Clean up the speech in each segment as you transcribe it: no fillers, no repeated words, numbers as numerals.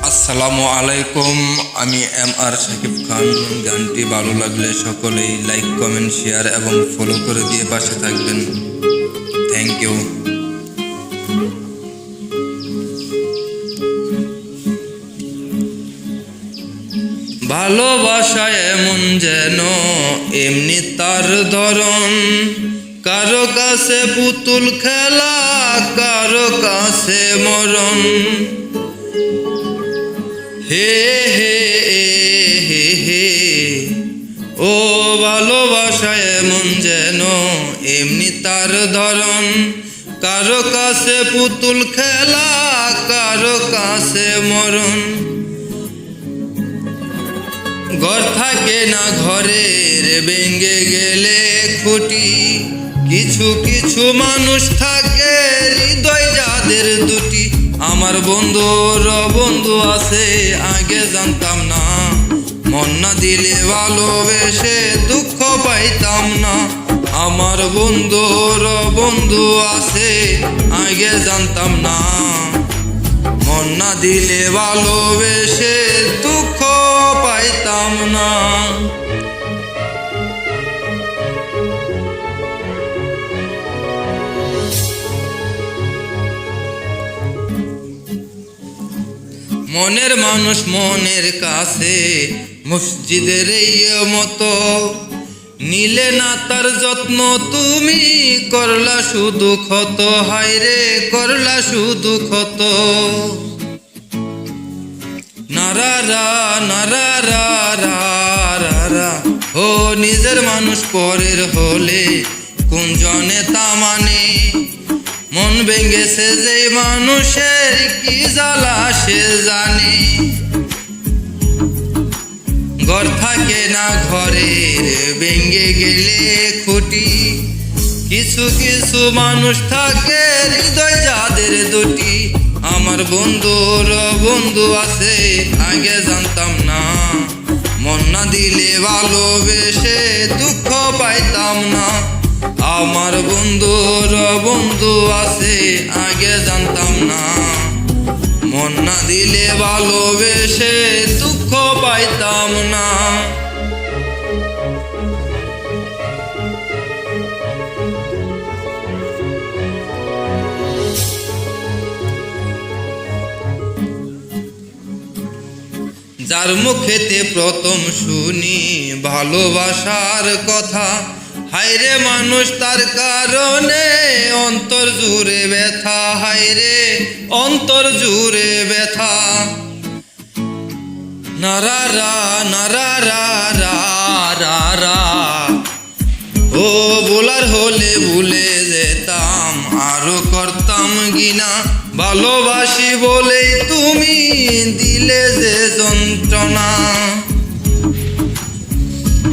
আসসালামু আলাইকুম, আমি MR শাকিব খান। গানটি ভালো লাগলে সকলেই লাইক, কমেন্ট, শেয়ার এবং ফলো করে দিয়ে পাশে থাকবেন। Thank you. ভালোবাসা এমন যেন এমনি তার ধরন, কারো কাছে পুতুল খেলা, কারো কাছে মরণ। হে হে হে হে ও ভালোবাসা এমন যেন এমনি তার ধরন, কারো কাছে পুতুল খেলা, কারো কাছে মরণ। ঘর থাকে না ঘরের ভেঙে গেলে খুঁটি, কিছু কিছু মানুষ থাকে হৃদয় যাদের দুটি। আমার বন্ধুর বন্ধু আছে, আগে জানতাম না, মন না দিলে ভালোবেসে দুঃখ পাইতাম না। আমার বন্ধুর বন্ধু আছে, আগে জানতাম না, মন না দিলে ভালোবেসে দুঃখ পাইতাম না। মনের মানুষ মনের কাছে মসজিদের মতো, নিলে না তার যত্ন তুমি, করলা শুধু ক্ষত। হায়রে করলা শুধু ক্ষত। নারারা নারারা রা, ও নিজের মানুষ পরের হলে কোন জনে তা মানে। মন ভেঙেছে যে মানুষের কি জ্বালা সে জানে। ঘর থাকে না ঘরের ভেঙে গেলে খুঁটি, কিছু কিছু মানুষ থাকে হৃদয় যাদের দুটি। আমার বন্ধুর বন্ধু আছে, আগে জানতাম না, মন না দিলে ভালোবেসে দুঃখ পাইতাম না। আমার বন্ধুর বন্ধু আছে, আগে জানতাম না, মন না দিলে ভালোবেসে দুঃখ পাইতাম না। যার মুখেতে প্রথম শুনি ভালোবাসার কথা, হায়রে মানুষ তার কারণে অন্তর জুড়ে ব্যথা। হায়রে অন্তর জুড়ে ব্যথা। নারারা নারারা রা, ও বলার হলে ভুলে যেতাম, আরো করতাম গিনা। ভালোবাসি বলেই তুমি দিলে যে যন্ত্রণা।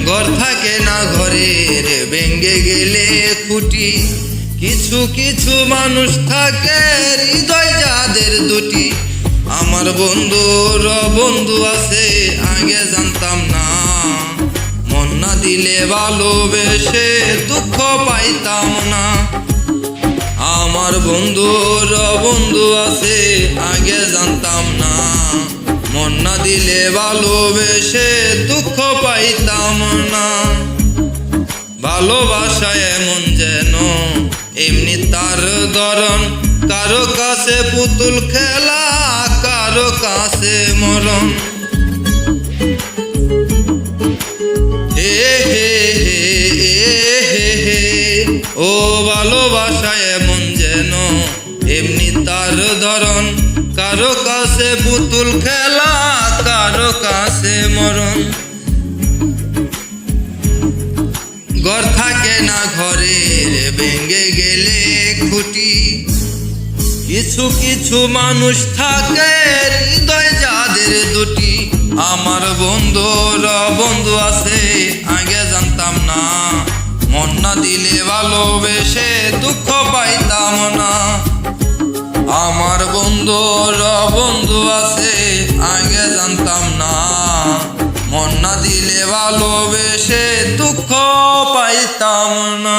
ঘর থাকে না ঘরের ভেঙে গেলে খুঁটি, কিছু কিছু মানুষ থাকে হৃদয় যাদের দুটি। আমার বন্ধুর বন্ধু আছে, আগে জানতাম না, মন না দিলে ভালোবেসে দুঃখ পাইতাম না। আমার বন্ধুর বন্ধু আছে, আগে জানতাম না, মন না দিলে ভালোবেসে দুঃখ পাইতাম না। ভালোবাসা এমন যেন এমনি তার ধরন, কারো কাছে পুতুল খেলা, কারো কাছে মরণ। হে হে হে হে ও ভালোবাসা এমন যেন এমনি তার ধরন, কারো কাছে পুতুল খেলা, কারো কাছে মরণ। ঘর থাকে না ঘরের ভেঙে গেলে খুঁটি, কিছু কিছু মানুষ থাকে হৃদয় যাদের দুটি। আমার বন্ধুর বন্ধু আছে, আগে জানতাম না, মন না দিলে ভালোবেসে দুঃখ পাইতাম না। আমার বন্ধুর বন্ধু আছে, আগে জানতাম না, মন না দিলে ভালোবেসে দুঃখ পাইতাম না।